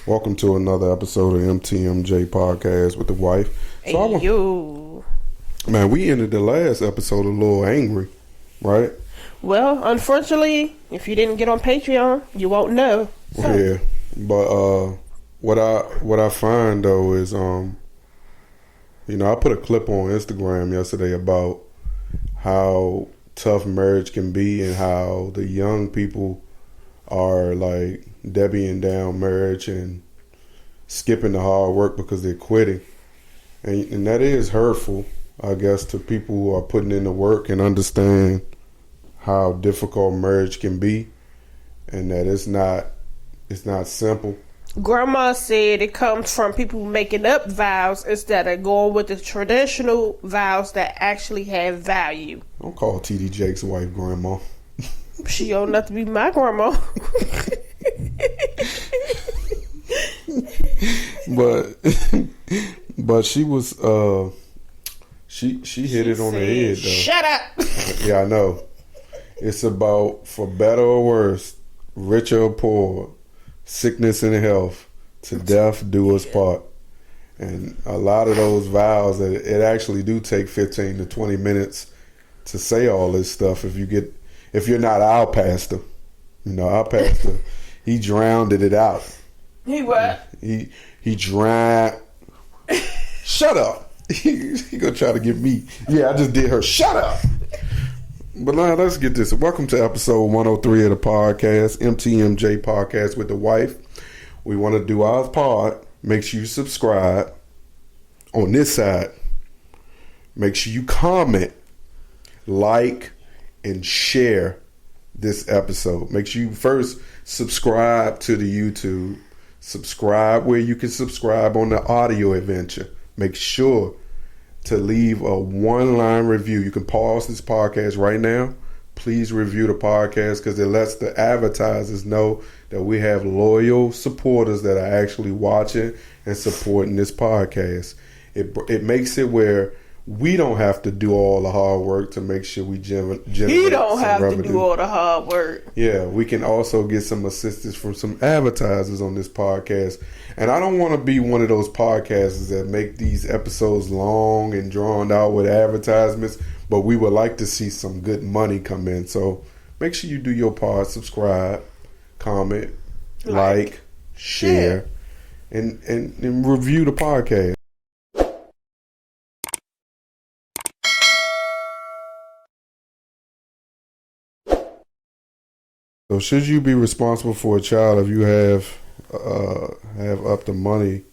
Welcome to another episode of MTMJ Podcast with the wife. So man, we ended the last episode a little angry, right? Well, unfortunately, if you didn't get on Patreon, you won't know. So. Yeah, but what I find though is I put a clip on Instagram yesterday about how tough marriage can be and how the young people are like Debbieing down marriage and skipping the hard work because they're quitting, and that is hurtful, I guess, to people who are putting in the work and understand how difficult marriage can be, and that it's not simple. Grandma said it comes from people making up vows instead of going with the traditional vows that actually have value. Don't call TD Jake's wife grandma. She don't have to be my grandma. but she was she hit it on the head though. Shut up. Yeah, I know. It's about, for better or worse, rich or poor, sickness and health, to death do us part. And a lot of those vows, that it actually do take 15 to 20 minutes to say all this stuff if you're not our pastor. You know, our pastor, he drowned it out. He what? He drowned. Shut up. He gonna try to get me. Yeah, I just did her. Shut up. But now let's get this. Welcome to episode 103 of the podcast, MTMJ Podcast with the wife. We want to do our part. Make sure you subscribe on this side. Make sure you comment, like, and share this episode. Make sure you first subscribe to the YouTube. Subscribe where you can subscribe on the audio adventure. Make sure to leave a one-line review. You can pause this podcast right now. Please review the podcast because it lets the advertisers know that we have loyal supporters that are actually watching and supporting this podcast. It makes it where we don't have to do all the hard work to make sure we generate. He don't have revenue. To do all the hard work. Yeah, we can also get some assistance from some advertisers on this podcast. And I don't want to be one of those podcasters that make these episodes long and drawn out with advertisements, but we would like to see some good money come in. So make sure you do your part, subscribe, comment, like share, and review the podcast. So should you be responsible for a child if you have up the money,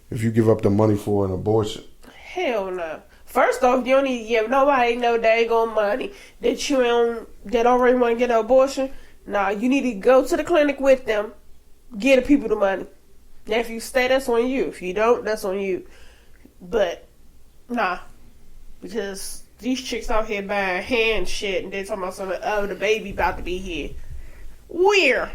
if you give up the money for an abortion? Hell no. First off, you don't need to give nobody no daggone money that already want to get an abortion. Nah, you need to go to the clinic with them, get the people the money. Now, if you stay, that's on you. If you don't, that's on you. But nah, because these chicks out here buying hand shit and they're talking about something. Oh, the baby about to be here. Weird.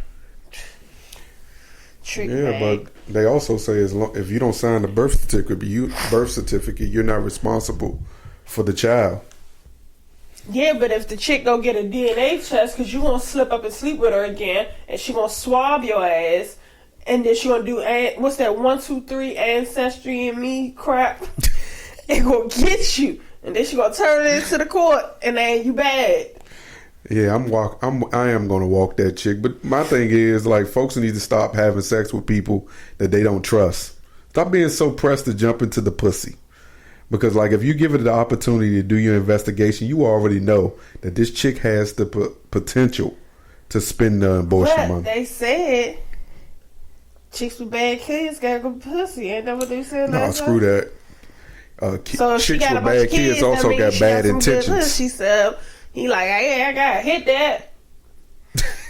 But they also say if you don't sign the birth certificate, you're not responsible for the child. Yeah, but if the chick go get a DNA test, because you gonna slip up and sleep with her again, and she gonna swab your ass, and then she gonna do what's that 1, 2, 3 ancestry and me crap, and gonna get you, and then she gonna turn it into the court, and then you bad. Yeah, I am gonna walk that chick. But my thing is, like, folks need to stop having sex with people that they don't trust. Stop being so pressed to jump into the pussy. Because, like, if you give it the opportunity to do your investigation, you already know that this chick has the potential to spend the abortion money. They said chicks with bad kids got good pussy. Ain't that what they said? No, screw that. So chicks with bad kids also got bad intentions. She said. He like, hey, I gotta hit that.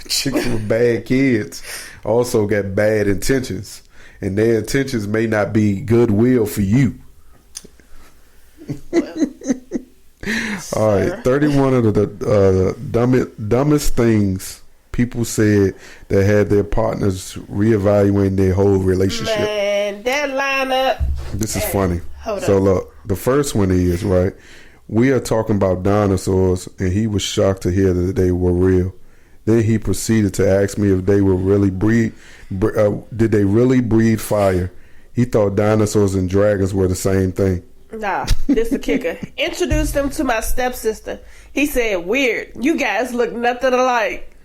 Chicks with bad kids also got bad intentions, and their intentions may not be goodwill for you. Well, all right, 31 of the dumbest things people said that had their partners reevaluating their whole relationship. Man, that lineup. This is funny. Hold so up. Look, the first one is we are talking about dinosaurs, and he was shocked to hear that they were real. Then he proceeded to ask me if they were really did they really breathe fire? He thought dinosaurs and dragons were the same thing. Nah, this the kicker. Introduced him to my stepsister. He said, weird. You guys look nothing alike.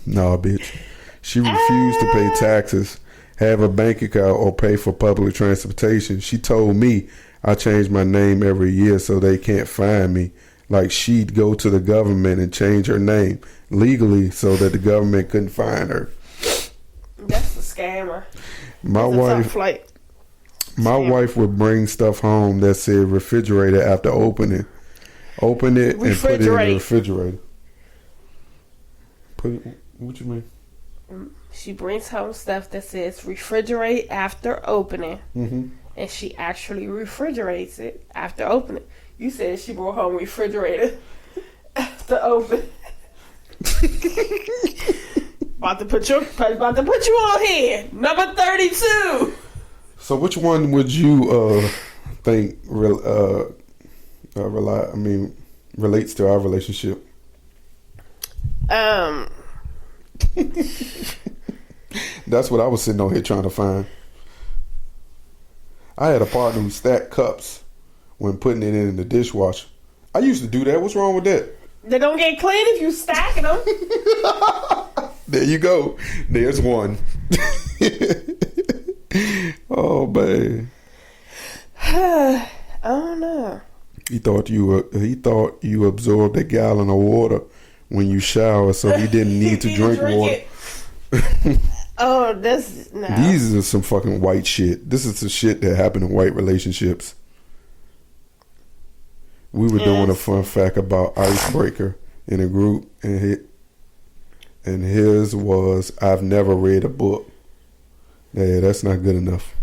Nah, bitch. She refused to pay taxes, have a bank account, or pay for public transportation. She told me I change my name every year so they can't find me. Like she'd go to the government and change her name legally so that the government couldn't find her. That's a scammer. My wife would bring stuff home that said refrigerator after opening. Open it and put it in the refrigerator. What you mean? She brings home stuff that says refrigerate after opening. Mm-hmm. And she actually refrigerates it after opening. You said she brought home refrigerator after opening. About to put you on here. Number 32. So which one would you think relates to our relationship? That's what I was sitting on here trying to find. I had a partner who stacked cups when putting it in the dishwasher. I used to do that. What's wrong with that? They don't get clean if you stacking them. There you go. There's one. Oh, man. I don't know. He thought you absorbed a gallon of water when you shower, so he didn't need to drink water. Oh, that's no. These are some fucking white shit. This is the shit that happened in white relationships. We were doing a fun fact about icebreaker in a group, and his was, I've never read a book. Yeah, that's not good enough.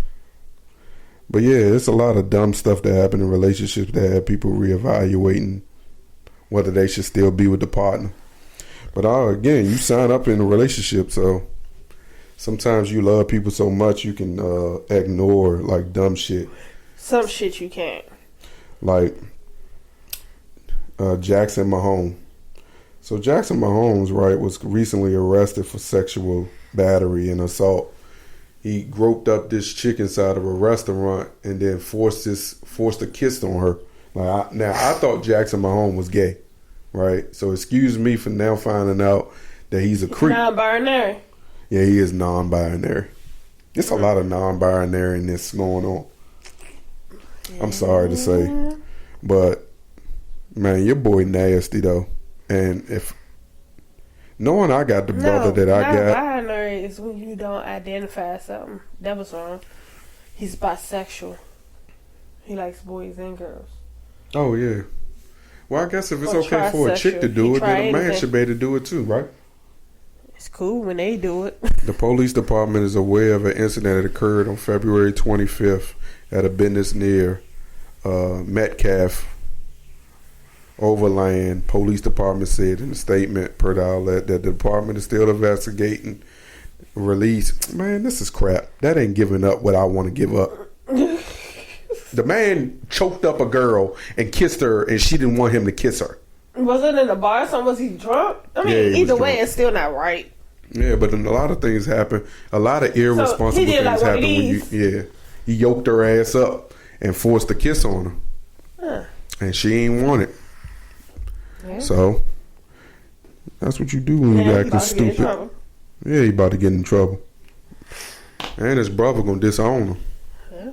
But yeah, it's a lot of dumb stuff that happen in relationships that have people reevaluating whether they should still be with the partner. But again, you sign up in a relationship, so sometimes you love people so much you can ignore like dumb shit. Some shit you can't. Like Jackson Mahomes. So Jackson Mahomes, right, was recently arrested for sexual battery and assault. He groped up this chick inside of a restaurant and then forced a kiss on her. I thought Jackson Mahomes was gay, right? So excuse me for now finding out that he's a creep. Non-binary. Yeah, he is non-binary. There's a lot of non-binariness going on. I'm sorry to say, but man, your boy nasty though. And if knowing I got the brother that I got, non-binary is when you don't identify as something. That was wrong. He's bisexual. He likes boys and girls. Oh yeah. Well, I guess if it's okay for a chick to do it, then a man should be able to do it too, right? It's cool when they do it. The police department is aware of an incident that occurred on February 25th at a business near Metcalf Overland. Police department said in a statement per the outlet that the department is still investigating release. Man, this is crap. That ain't giving up what I want to give up. The man choked up a girl and kissed her, and she didn't want him to kiss her. Was it in a bar or something? Was he drunk? I mean, yeah, either way, it's still not right. Yeah, but then a lot of things happen. A lot of irresponsible things happen when he yoked her ass up and forced a kiss on her. And she ain't want it. Yeah. So that's what you do when you acting stupid. Yeah, he about to get in trouble. And his brother gonna disown him. Yeah.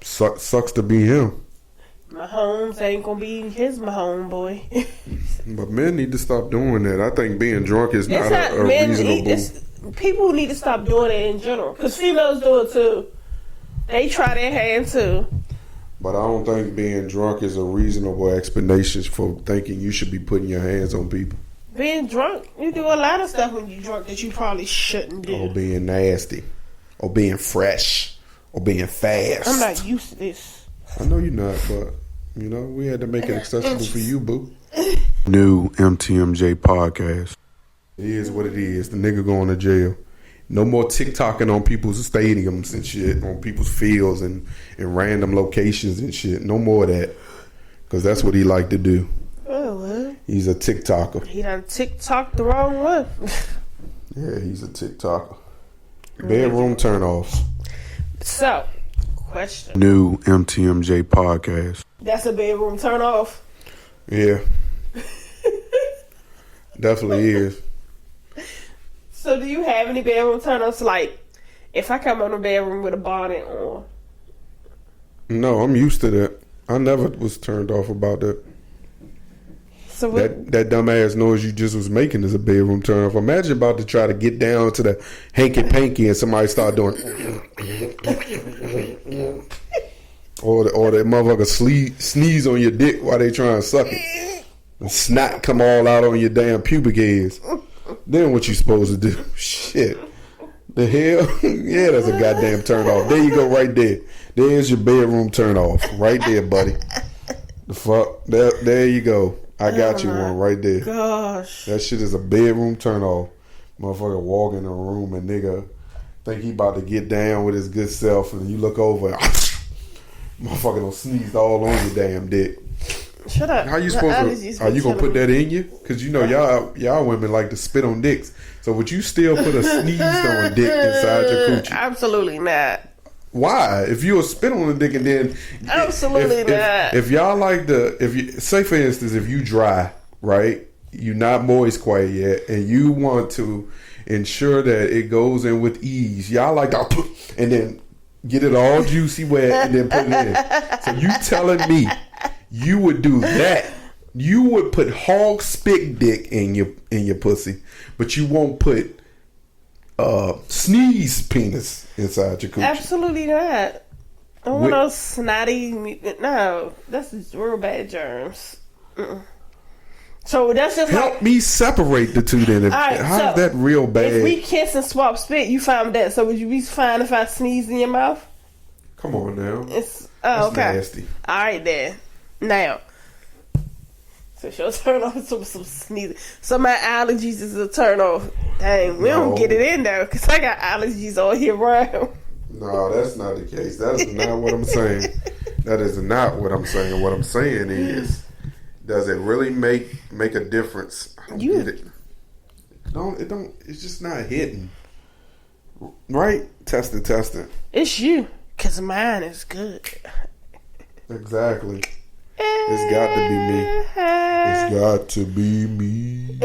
Sucks to be him. Mahomes ain't gonna be his Mahomes boy. But men need to stop doing that. I think being drunk is not a reasonable. People need to stop doing it in general. Because females do it too. They try their hand too. But I don't think being drunk is a reasonable explanation for thinking you should be putting your hands on people. Being drunk, you do a lot of stuff when you're drunk that you probably shouldn't do. Or being nasty. Or being fresh. Or being fast. I'm not used to this. I know you're not, but, you know, we had to make it accessible for you, boo. New MTMJ Podcast. It is what it is. The nigga going to jail. No more TikToking on people's stadiums and shit, on people's fields and random locations and shit. No more of that. Because that's what he like to do. Oh, what? He's a TikToker. He done TikTok the wrong one. Yeah, he's a TikToker. Bedroom turnoffs. So, question. New MTMJ Podcast. That's a bedroom turnoff. Yeah. Definitely is. So, do you have any bedroom turnoffs? Like, if I come in the bedroom with a bonnet on. No, I'm used to that. I never was turned off about that. So what? That dumbass noise you just was making is a bedroom turn off. Imagine about to try to get down to the hanky panky and somebody start doing or that motherfucker sneeze on your dick while they trying to suck it. And snot come all out on your damn pubic hairs. Then what you supposed to do? Shit. The hell? Yeah, that's a goddamn turn off. There you go, right there. There's your bedroom turn off. Right there, buddy. The fuck? There you go. I got you one right there. Gosh. That shit is a bedroom turn off. Motherfucker walk in a room and nigga think he about to get down with his good self and you look over and motherfucker done sneezed all on your damn dick. Shut up. How you supposed to? Are you gonna put that in you? Because you know y'all women like to spit on dicks. So would you still put a sneezed on dick inside your coochie? Absolutely not. Why? If you a spit on a dick and then absolutely not. If y'all like say for instance, if you dry, right, you not moist quite yet, and you want to ensure that it goes in with ease, y'all like to and then get it all juicy wet and then put it in. So you telling me you would do that? You would put hog spit dick in your pussy, but you won't put sneeze penis inside your coochie. Absolutely not. I want no snotty. No, that's real bad germs. So that's just help me separate the two. Then how's that real bad? If we kiss and swap spit, you find that. So would you be fine if I sneeze in your mouth? Come on now. That's okay. Nasty. All right then. Now. So she'll turn off some sneezing. So my allergies is a turn off. Dang, we don't get it in there because I got allergies all year round. No, that's not the case. That is not what I'm saying. That is not what I'm saying. What I'm saying is, does it really make a difference? I don't get it. It's just not hitting. Right? Testing. It's you, because mine is good. Exactly. It's got to be me. It's got to be me.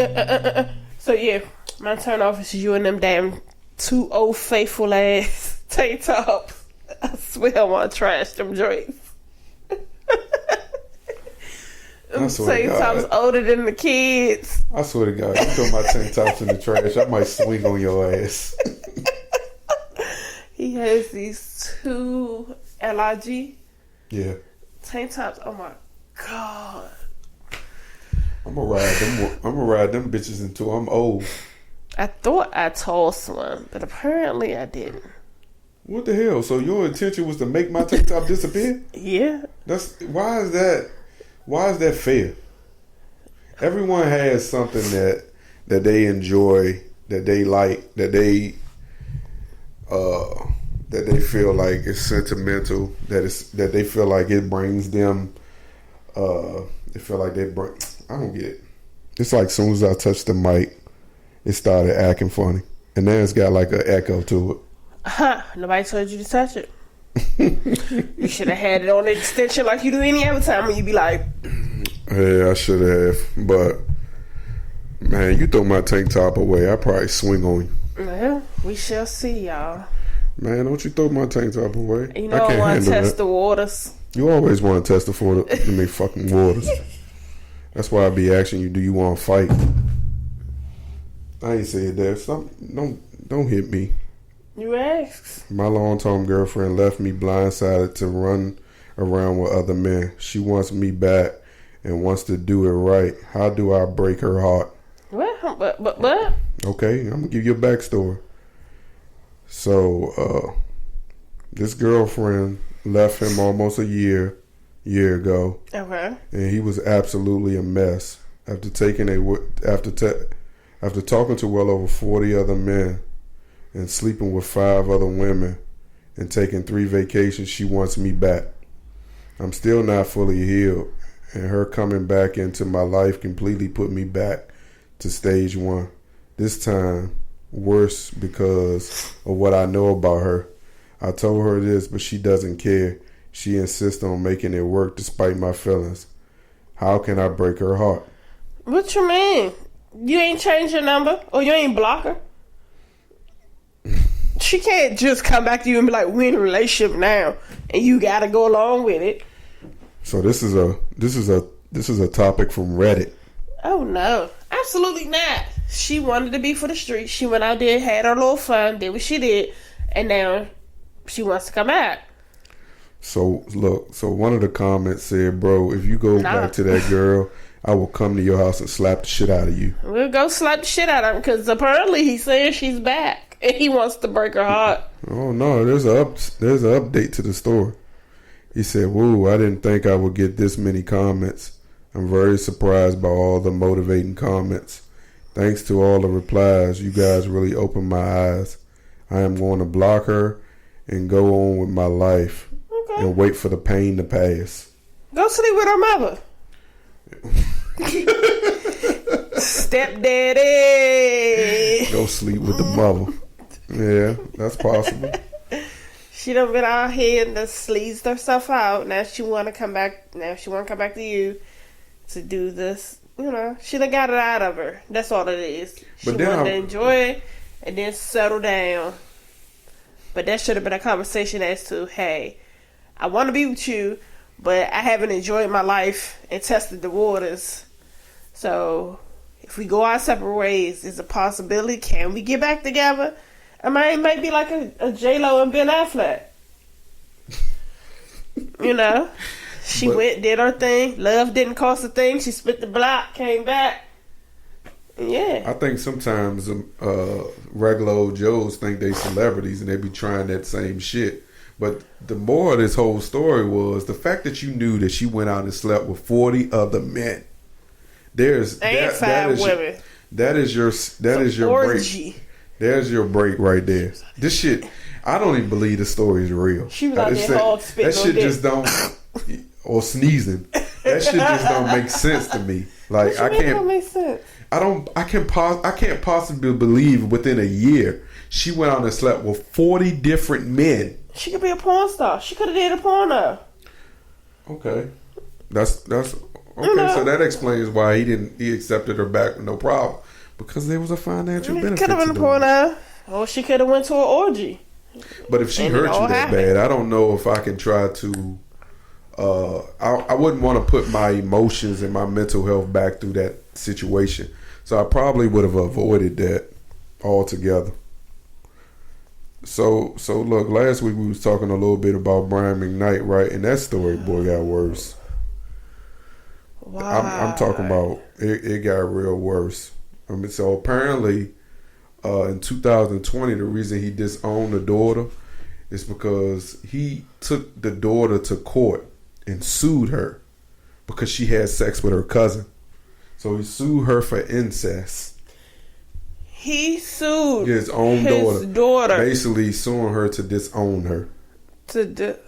So yeah, my turn off is you and them damn 2 old faithful ass tank tops. I swear I want to trash them joints. Them tank tops older than the kids. I swear to God, you throw my tank tops in the trash, I might swing on your ass. He has these 2 LIG. Yeah. Tank tops. Oh my God. I'm gonna ride them bitches until I'm old. I thought I told someone, but apparently I didn't. What the hell? So your intention was to make my tank top disappear? Yeah. Why is that fair? Everyone has something that they enjoy, that they like, that they feel like is sentimental, that they feel like it brings them. They feel like I don't get it. It's like as soon as I touched the mic, it started acting funny, and then it's got like an echo to it. Nobody told you to touch it. You should have had it on the extension like you do any other time when you be like. Yeah, I should have, but man, you throw my tank top away, I probably swing on you. Well, we shall see, y'all. Man, don't you throw my tank top away. You know I want to test the waters. You always want to test the fucking waters. That's why I be asking you, do you want to fight? I ain't said that. Don't hit me. You asked. My long-term girlfriend left me blindsided to run around with other men. She wants me back and wants to do it right. How do I break her heart? What? Okay, I'm gonna give you a backstory. So, this girlfriend left him almost a year ago. Okay. And he was absolutely a mess. After talking to well over 40 other men and sleeping with 5 other women and taking 3 vacations, she wants me back. I'm still not fully healed and her coming back into my life completely put me back to stage one. This time, worse because of what I know about her. I told her this, but she doesn't care. She insists on making it work despite my feelings. How can I break her heart? What you mean? You ain't changed your number? Or you ain't block her? She can't just come back to you and be like, we're in a relationship now, and you gotta go along with it. So this is a topic from Reddit. Oh no, absolutely not. She wanted to be for the street. She went out there, had her little fun, did what she did, and now she wants to come back. So look, one of the comments said, "Bro, if you go back to that girl, I will come to your house and slap the shit out of you." We'll go slap the shit out of him because apparently he's saying she's back and he wants to break her heart. Oh no, there's an update to the story. He said, "Woo, I didn't think I would get this many comments. I'm very surprised by all the motivating comments. Thanks to all the replies, you guys really opened my eyes. I am going to block her and go on with my life and wait for the pain to pass." Go sleep with her mother. Stepdaddy. Go sleep with the mother. Yeah, that's possible. She done been out here and just sleazed herself out. Now she want to come back. Now she want to come back to you to do this. You know, she done got it out of her. That's all it is. She wanted to enjoy it and then settle down. But that should have been a conversation as to, hey, I want to be with you, but I haven't enjoyed my life and tested the waters. So if we go our separate ways, is a possibility. Can we get back together? I mean, it might be like a J-Lo and Ben Affleck. You know? She went, did her thing. Love didn't cost a thing. She split the block, came back. Yeah. I think sometimes regular old Joes think they celebrities and they be trying that same shit. But the more of this whole story was the fact that you knew that she went out and slept with 40 other men. That is your orgy. Break. There's your break right there. This shit, I don't even believe the story is real. She was out there hog spitting. That shit just don't, or sneezing. That shit just don't make sense to me. Like I can't. Don't make sense. I can't possibly believe within a year she went out and slept with 40 different men. She could be a porn star. She could have did a porno. Okay, that's okay. So that explains why he accepted her back with no problem. Because there was a financial benefit. Could have been a porno. Or she could have went to an orgy. But if she hurt you that bad, I don't know if I can try to. I wouldn't want to put my emotions and my mental health back through that situation. So I probably would have avoided that altogether. So look, last week we was talking a little bit about Brian McKnight, right? And that story, boy, got worse. Wow. I'm talking about it got real worse. I mean, so apparently, in 2020, the reason he disowned the daughter is because he took the daughter to court and sued her because she had sex with her cousin. So he sued her for incest. He sued his own daughter, basically suing her to disown her. Did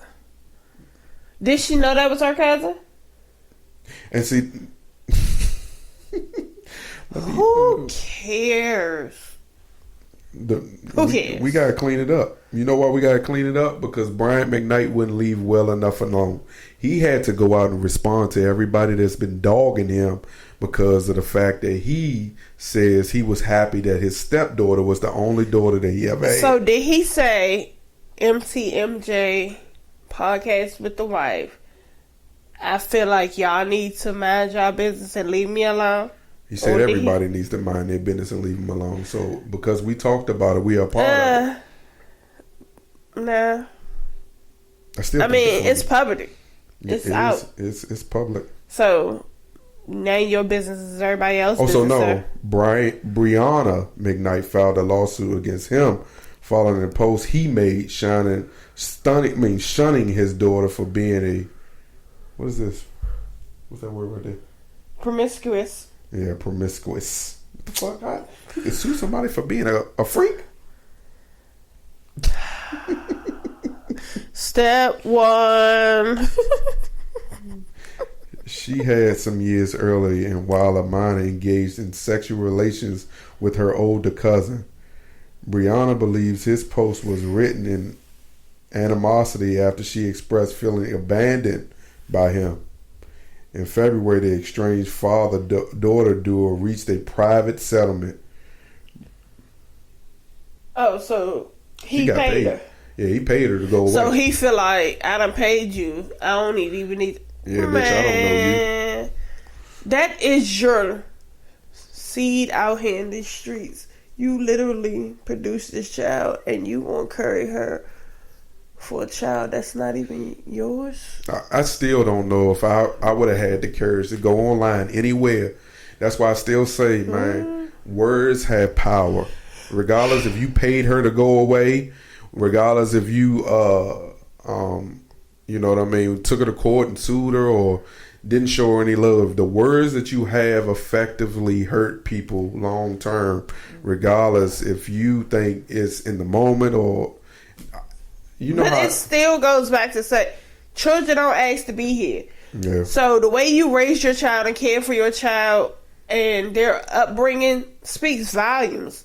she know that was her cousin? And see. Who cares? Who cares? We gotta clean it up. You know why we gotta clean it up? Because Brian McKnight wouldn't leave well enough alone. He had to go out and respond to everybody that's been dogging him because of the fact that he says he was happy that his stepdaughter was the only daughter that he ever had. So did he say MTMJ Podcast with the wife? I feel like y'all need to mind y'all business and leave me alone. He said everybody needs to mind their business and leave them alone. So, because we talked about it, we are part of it. Nah. I mean, it's public. It's out. It's public. So, now your business is everybody else's business. So no. Brianna McKnight filed a lawsuit against him following a post he made shunning his daughter for being a... What is this? What's that word right there? Promiscuous. Yeah, promiscuous. What the fuck? You can sue somebody for being a freak? Step one. she had some years earlier, and while a minor engaged in sexual relations with her older cousin. Brianna believes his post was written in animosity after she expressed feeling abandoned by him. In February, the estranged father-daughter duo reached a private settlement. Oh, so he paid her. Yeah, he paid her to go away. So he feel like, I done paid you. I don't even need... Yeah, bitch, I don't know you. That is your seed out here in these streets. You literally produced this child and you won't carry her for a child that's not even yours. I still don't know if I would have had the courage to go online anywhere. That's why I still say, man, words have power. Regardless if you paid her to go away, regardless if you, you know what I mean, took her to court and sued her or didn't show her any love. The words that you have effectively hurt people long term, regardless if you think it's in the moment or, you know. But it still goes back to say, children don't ask to be here. Yeah. So the way you raise your child and care for your child and their upbringing speaks volumes.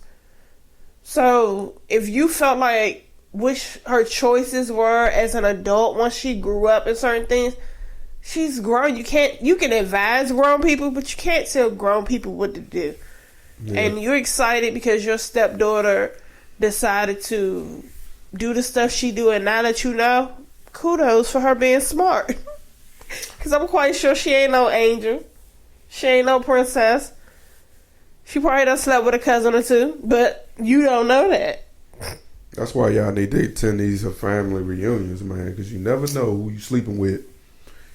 So if you felt like which her choices were as an adult once she grew up in certain things, she's grown. You can advise grown people, but you can't tell grown people what to do. Yeah. And you're excited because your stepdaughter decided to do the stuff she do, and now that you know, kudos for her being smart. Because I'm quite sure she ain't no angel. She ain't no princess. She probably done slept with a cousin or two, but you don't know that. That's why y'all need to attend these family reunions, man, because you never know who you sleeping with.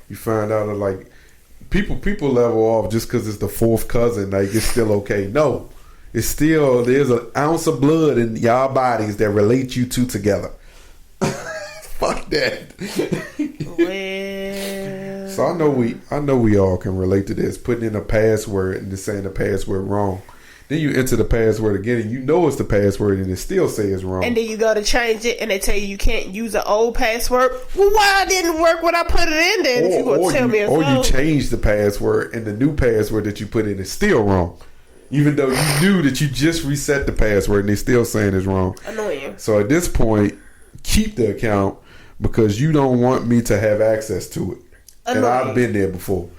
You find out that, like, people level off just because it's the fourth cousin, like it's still okay. No, it's still, there's an ounce of blood in y'all bodies that relate you two together. Fuck that. Well, so I know we all can relate to this. Putting in a password and just saying the password wrong. Then you enter the password again and you know it's the password and it still says wrong. And then you go to change it and they tell you can't use an old password. Well, why didn't it work when I put it in there? If you gonna tell me it's wrong. You change the password and the new password that you put in is still wrong. Even though you knew that you just reset the password and they're still saying it's wrong. Annoying. So at this point, keep the account because you don't want me to have access to it. Annoying. And I've been there before.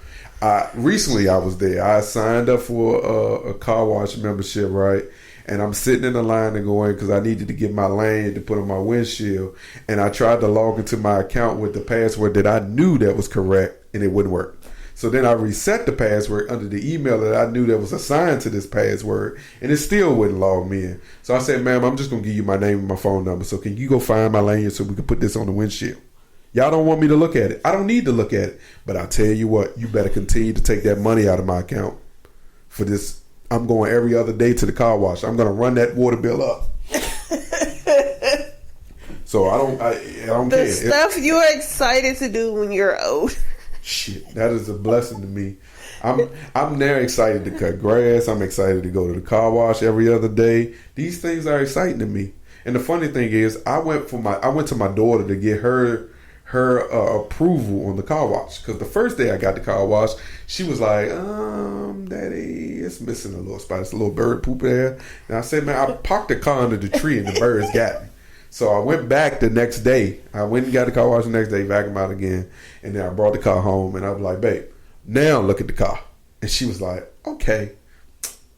Recently I was there. I signed up for a car wash membership, right? And I'm sitting in the line to go in because I needed to get my lanyard to put on my windshield. And I tried to log into my account with the password that I knew that was correct, and it wouldn't work. So then I reset the password under the email that I knew that was assigned to this password, and it still wouldn't log me in. So I said, ma'am, I'm just going to give you my name and my phone number. So can you go find my lanyard so we can put this on the windshield? Y'all don't want me to look at it. I don't need to look at it. But I'll tell you what, you better continue to take that money out of my account for this. I'm going every other day to the car wash. I'm going to run that water bill up. So I don't care. The stuff you're excited to do when you're old. Shit, that is a blessing to me. I'm now excited to cut grass. I'm excited to go to the car wash every other day. These things are exciting to me. And the funny thing is, I went to my daughter to get her approval on the car wash, because the first day I got the car wash, she was like, Daddy, it's missing a little spot. It's a little bird poop there. And I said, man, I parked the car under the tree and the birds got me. So I went back the next day. I went and got the car wash the next day, vacuumed out again, and then I brought the car home and I was like, babe, now look at the car. And she was like, okay,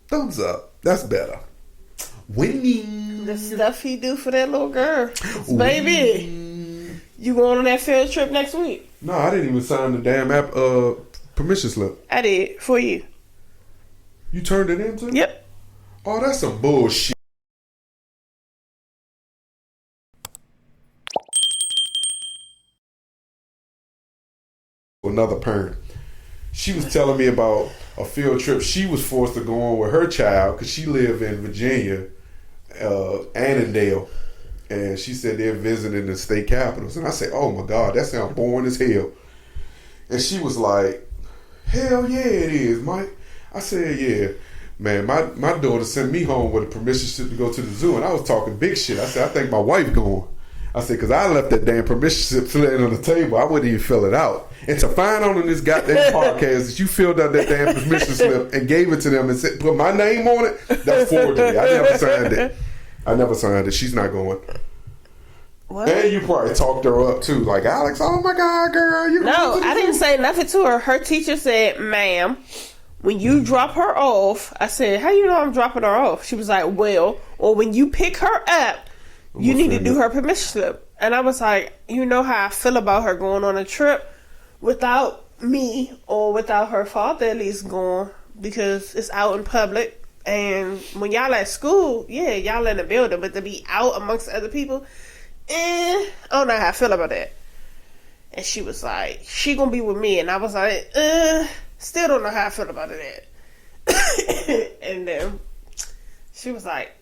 thumbs up. That's better. Winning. The stuff he do for that little girl. Baby. You going on that field trip next week? No, I didn't even sign the damn app permission slip. I did, for you. You turned it in too? Yep. Oh, that's some bullshit. Another parent. She was telling me about a field trip she was forced to go on with her child because she lived in Virginia, Annandale. And she said they're visiting the state capitals. And I said, oh my God, that sounds boring as hell. And she was like, hell yeah, it is, Mike. I said, yeah. Man, my daughter sent me home with a permission slip to go to the zoo. And I was talking big shit. I said, I think my wife going. I said, because I left that damn permission slip laying on the table. I wouldn't even fill it out. And to find out on this goddamn podcast that you filled out that damn permission slip and gave it to them and said, put my name on it, that's forgery. I never signed it. She's not going. What? And you probably talked her up too. Like, Alex, oh my God, girl. No, I didn't say nothing to her. Her teacher said, ma'am, when you drop her off, I said, how you know I'm dropping her off? She was like, well, or when you pick her up, you need to do her permission slip. And I was like, you know how I feel about her going on a trip without me or without her father at least going, because it's out in public. And when y'all at school, yeah, y'all in the building, but to be out amongst other people, I don't know how I feel about that. And she was like, she gonna be with me. And I was like, still don't know how I feel about that. And then she was like,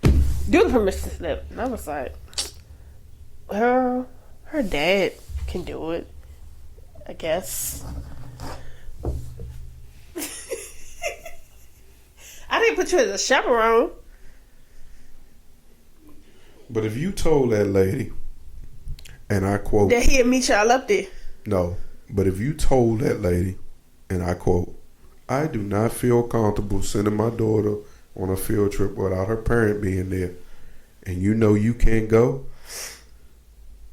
do the permission slip. And I was like, her dad can do it, I guess. I didn't put you as a chaperone. But if you told that lady, and I quote, that he'd meet y'all up there. No, but if you told that lady, and I quote, I do not feel comfortable sending my daughter on a field trip without her parent being there, and you know you can't go,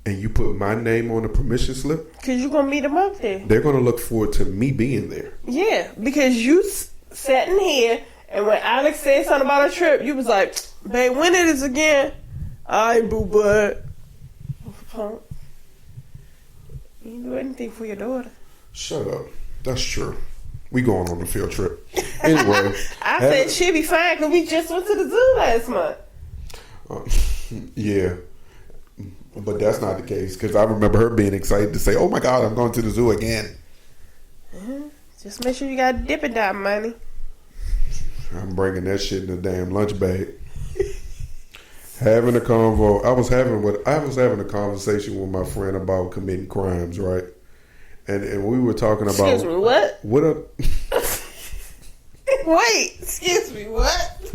and you put my name on the permission slip, because you're going to meet them up there. They're going to look forward to me being there. Yeah, because you sat in here, and when Alex said something about a trip, you was like, babe, when it is again? I ain't boo bud. You can do anything for your daughter. Shut up. That's true. We going on a field trip. Anyway. I said she'll be fine because we just went to the zoo last month. Yeah. But that's not the case, because I remember her being excited to say, oh my God, I'm going to the zoo again. Just make sure you got Dippin' Dot money. I'm bringing that shit in a damn lunch bag. Having a convo. I was having a conversation with my friend about committing crimes, right? And we were talking about. Excuse me, what? What a. Wait, excuse me, what?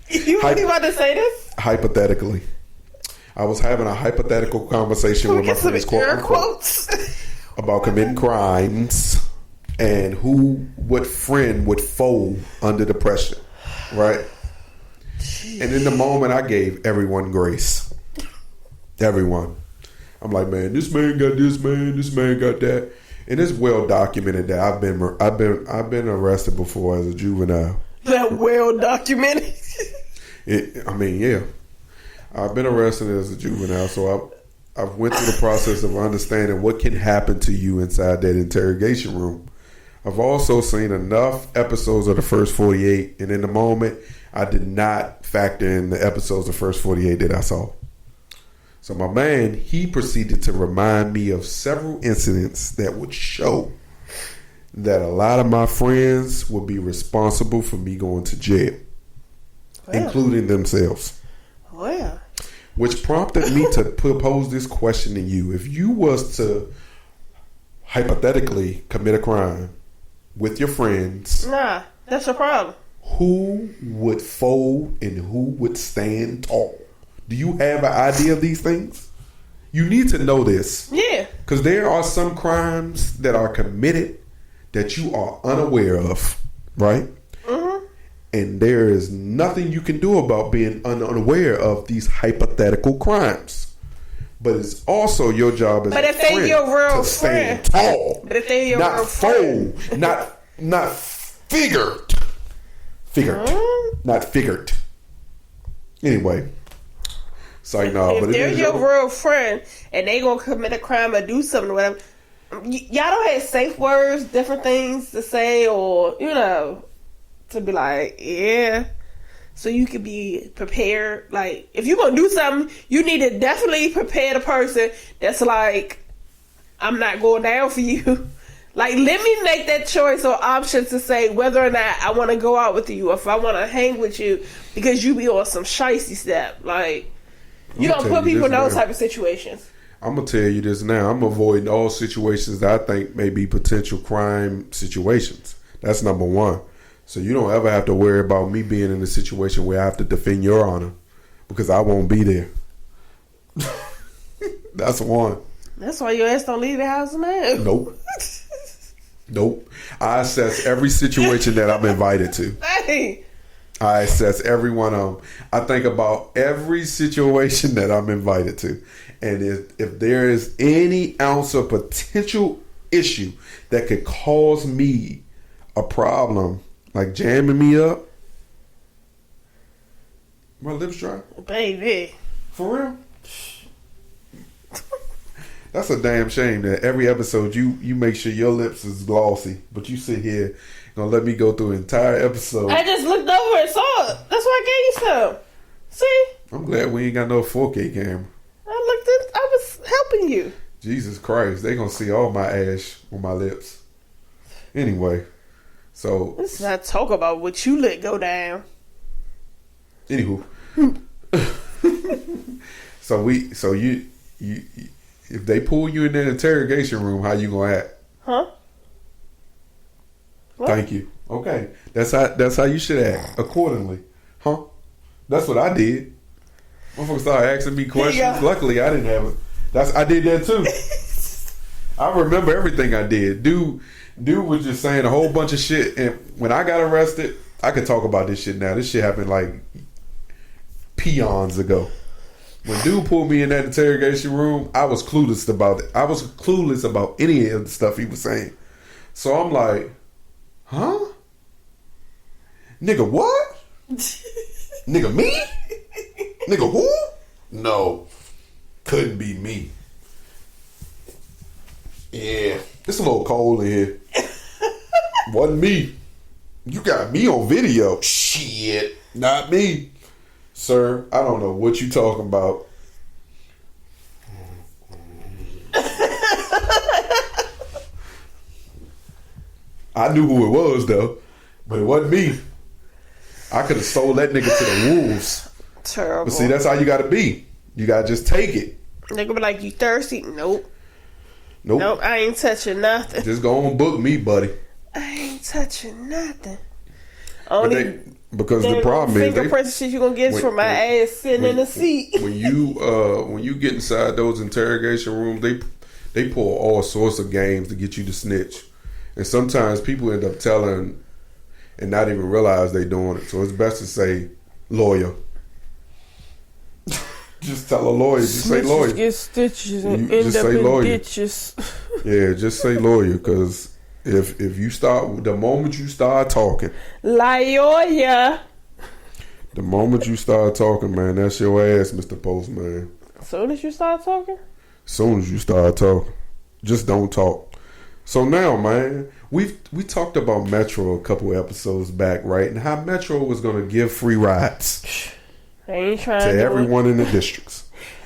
You really about to say this? Hypothetically, I was having a hypothetical conversation with my friends, quotes, about committing crimes and what friend would fold under the pressure, right? And in the moment, I gave everyone grace. Everyone. I'm like, man, this man got this, man. This man got that. And it's well documented that I've been arrested before as a juvenile. That well documented. Yeah. I've been arrested as a juvenile, so I've went through the process of understanding what can happen to you inside that interrogation room. I've also seen enough episodes of the first 48, and in the moment, I did not factor in the episodes of the first 48 that I saw. So my man, he proceeded to remind me of several incidents that would show that a lot of my friends would be responsible for me going to jail, including themselves. Well. Which prompted me to pose this question to you. If you was to hypothetically commit a crime with your friends. Nah, that's your problem. Who would fold and who would stand tall? Do you have an idea of these things? You need to know this. Yeah. Because there are some crimes that are committed that you are unaware of, right? Mm-hmm. And there is nothing you can do about being unaware of these hypothetical crimes. But it's also your job as a friend to stand tall. But if they your not real fold, friend. not figured. Not figured. Anyway. So no, if they're your real friend and they gonna commit a crime or do something or whatever, y'all don't have safe words, different things to say, or to be like, yeah, so you could be prepared. Like, if you're gonna do something, you need to definitely prepare the person that's like, I'm not going down for you. Like, let me make that choice or option to say whether or not I want to go out with you, or if I want to hang with you because you be on some shicey step. Like, you don't put people in those type of situations. I'm going to tell you this now. I'm avoiding all situations that I think may be potential crime situations. That's number one. So you don't ever have to worry about me being in a situation where I have to defend your honor, because I won't be there. That's one. That's why your ass don't leave the house now. Nope. I assess every situation that I'm invited to. Hey. I assess every one of them. I think about every situation that I'm invited to. And if there is any ounce of potential issue that could cause me a problem, like jamming me up, my lips dry. Baby. For real? That's a damn shame that every episode you make sure your lips is glossy, but you sit here gonna let me go through an entire episode. I just looked over and saw it. That's why I gave you some. See? I'm glad we ain't got no 4K camera. I was helping you. Jesus Christ, they gonna see all my ash on my lips. Anyway, so let's not talk about what you let go down. Anywho, so you if they pull you in that interrogation room, how you gonna act? Huh? What? Thank you. Okay, that's how you should act accordingly, huh? That's what I did. Motherfuckers started asking me questions. Luckily, I didn't have it. I did that too. I remember everything I did. Dude was just saying a whole bunch of shit, and when I got arrested, I could talk about this shit now. This shit happened like peons ago. When dude pulled me in that interrogation room, I was clueless about it. I was clueless about any of the stuff he was saying. So I'm like, huh? Nigga, what? Nigga, me? Nigga, who? No. Couldn't be me. Yeah. It's a little cold in here. Wasn't me. You got me on video. Shit. Not me. Sir, I don't know what you talking about. I knew who it was though, but it wasn't me. I could have sold that nigga to the wolves. Terrible. But see, that's how you gotta be. You gotta just take it. Nigga be like, you thirsty? Nope, I ain't touching nothing. Just go on book me, buddy. I ain't touching nothing. Because the problem is fingerprints shit you gonna get from my ass sitting in the seat. When you get inside those interrogation rooms, they pull all sorts of games to get you to snitch, and sometimes people end up telling and not even realize they doing it. So it's best to say lawyer. Just tell a lawyer. Just say lawyer. Get stitches and end up in ditches. Yeah, just say lawyer, because if you start, the moment you start talking, Loyur. The moment you start talking, man, that's your ass, Mr. Postman. Soon as you start talking? Soon as you start talking. Just don't talk. So now, man, we talked about Metro a couple episodes back, right? And how Metro was going to give free rides I ain't trying to everyone in the districts.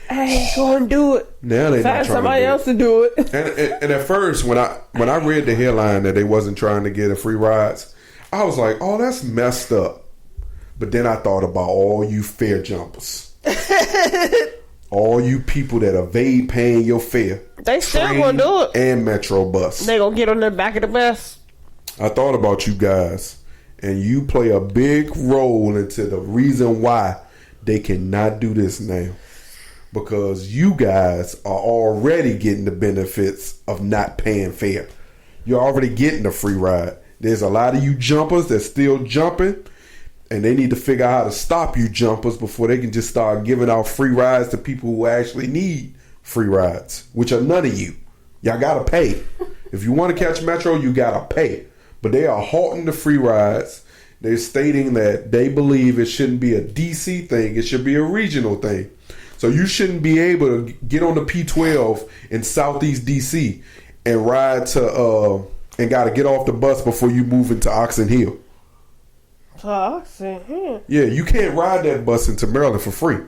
I ain't going to do it. Now they not trying somebody to do else to do it. And at first, when I read the headline that they wasn't trying to get a free rides, I was like, oh, that's messed up. But then I thought about all you fare jumpers. All you people that evade paying your fare. They still gonna do it. And Metro bus. They gonna get on the back of the bus. I thought about you guys. And you play a big role into the reason why they cannot do this now. Because you guys are already getting the benefits of not paying fare. You're already getting a free ride. There's a lot of you jumpers that's still jumping. And they need to figure out how to stop you jumpers before they can just start giving out free rides to people who actually need free rides, which are none of you. Y'all gotta pay. If you want to catch Metro, you gotta pay. But they are halting the free rides. They're stating that they believe it shouldn't be a DC thing. It should be a regional thing. So you shouldn't be able to get on the P12 in Southeast DC and ride to and gotta get off the bus before you move into Oxon Hill. Yeah, you can't ride that bus into Maryland for free.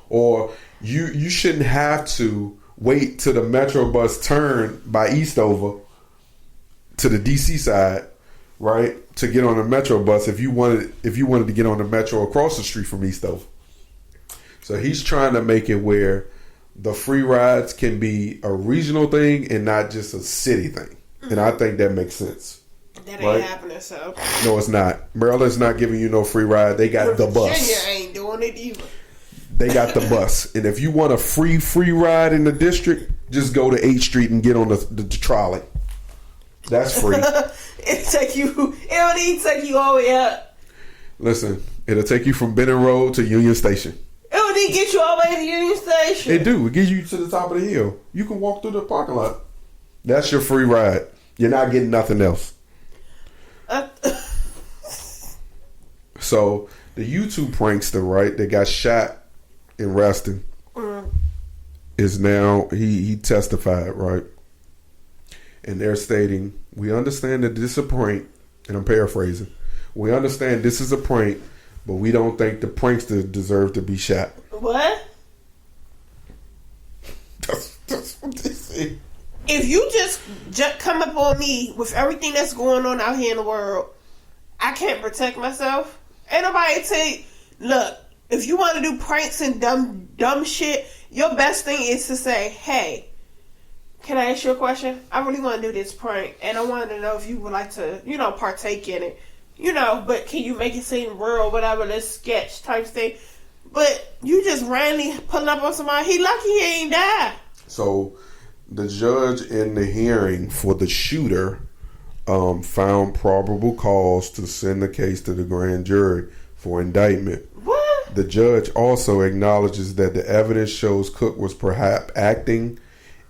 Or you shouldn't have to wait till the Metro bus turn by Eastover to the DC side, right, to get on the Metro bus if you wanted to get on the Metro across the street from Eastover. So he's trying to make it where the free rides can be a regional thing and not just a city thing. And I think that makes sense. That ain't happening, so. No, it's not. Maryland's not giving you no free ride. They got the bus. Virginia ain't doing it either. they got the bus. And if you want a free ride in the district, just go to 8th Street and get on the trolley. That's free. It don't even take you all the way up. Listen, it'll take you from Benning Road to Union Station. It don't even get you all the way to Union Station. It do. It gets you to the top of the hill. You can walk through the parking lot. That's your free ride. You're not getting nothing else. So the YouTube prankster, right, that got shot in Reston, is now he testified, right? And they're stating, we understand that this is a prank, and I'm paraphrasing. We understand this is a prank, but we don't think the prankster deserved to be shot. What? That's what they say. If you just come up on me with everything that's going on out here in the world, I can't protect myself. Ain't nobody take. Look, if you want to do pranks and dumb shit, your best thing is to say, "Hey, can I ask you a question? I really want to do this prank, and I wanted to know if you would like to, partake in it, But can you make it seem real, whatever, this sketch type thing? But you just randomly pulling up on somebody. He lucky he ain't die." So, the judge in the hearing for the shooter found probable cause to send the case to the grand jury for indictment. What? The judge also acknowledges that the evidence shows Cook was perhaps acting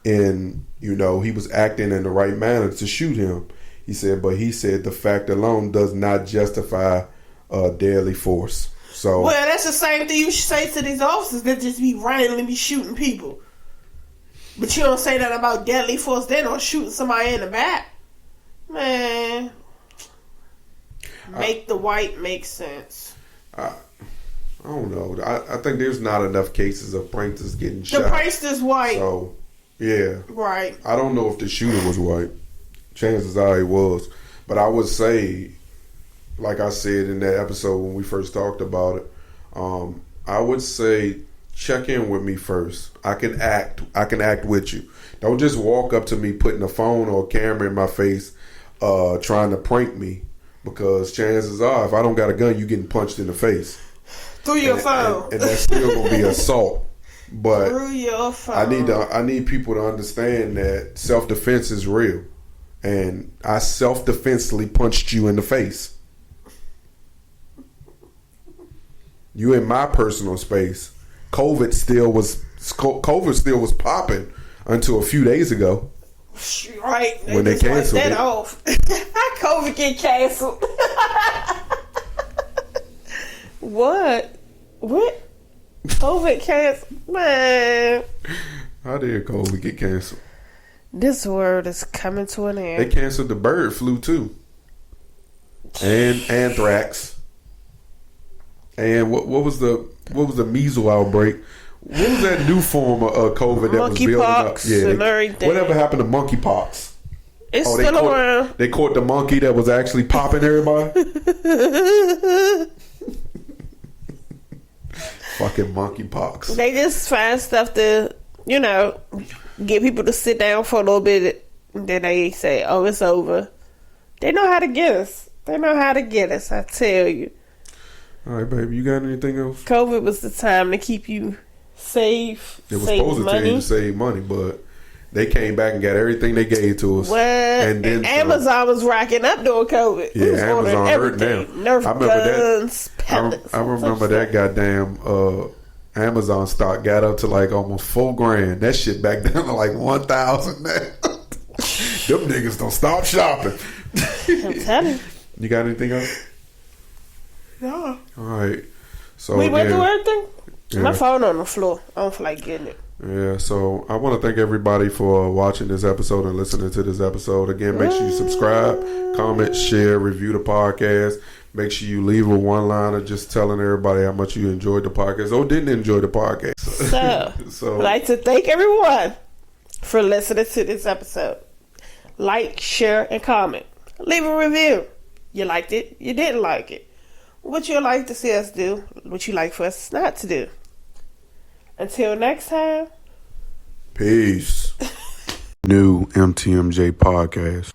in, he was acting in the right manner to shoot him. He said the fact alone does not justify deadly force. So, well, that's the same thing you should say to these officers that just be randomly be shooting people. But you don't say that about deadly force. They don't shooting somebody in the back. Man, make the white make sense. I don't know. I think there's not enough cases of pranksters getting shot. The prankster's white. So, yeah. Right. I don't know if the shooter was white. Chances are he was. But I would say, like I said in that episode when we first talked about it, I would say check in with me first. I can act with you. Don't just walk up to me putting a phone or a camera in my face trying to prank me, because chances are if I don't got a gun, you getting punched in the face through your phone, and that's still gonna be assault. But through your phone. I need people to understand that self-defense is real, and I self-defensively punched you in the face. You in my personal space. COVID still was popping until a few days ago. Right. When they canceled that it. off. How COVID get canceled? What? COVID canceled? Man. How did COVID get canceled? This world is coming to an end. They canceled the bird flu too. And anthrax. And what was the measles outbreak? What was that new form of COVID that was building up? Yeah, whatever happened to monkeypox? It's still around. They caught the monkey that was actually popping everybody. Fucking monkeypox. They just find stuff to, get people to sit down for a little bit. And then they say, "Oh, it's over." They know how to get us. I tell you. All right, baby. You got anything else? COVID was the time to keep you safe. It was supposed to tell you to save money, but they came back and got everything they gave to us. What? And then Amazon was racking up during COVID. Yeah, Amazon hurt now. Nerf guns, pellets. I remember that goddamn Amazon stock got up to like almost $4,000. That shit back down to like 1,000 now. Them niggas don't stop shopping. I'm telling you. You got anything else? No. All right. So we went through everything. Yeah. My phone on the floor. I don't feel like getting it. Yeah, so I want to thank everybody for watching this episode and listening to this episode. Again, make sure you subscribe, comment, share, review the podcast. Make sure you leave a one-liner just telling everybody how much you enjoyed the podcast or didn't enjoy the podcast. So I'd like to thank everyone for listening to this episode. Like, share, and comment. Leave a review. You liked it. You didn't like it. What you'd like to see us do. What you like for us not to do. Until next time. Peace. New MTMJ Podcast.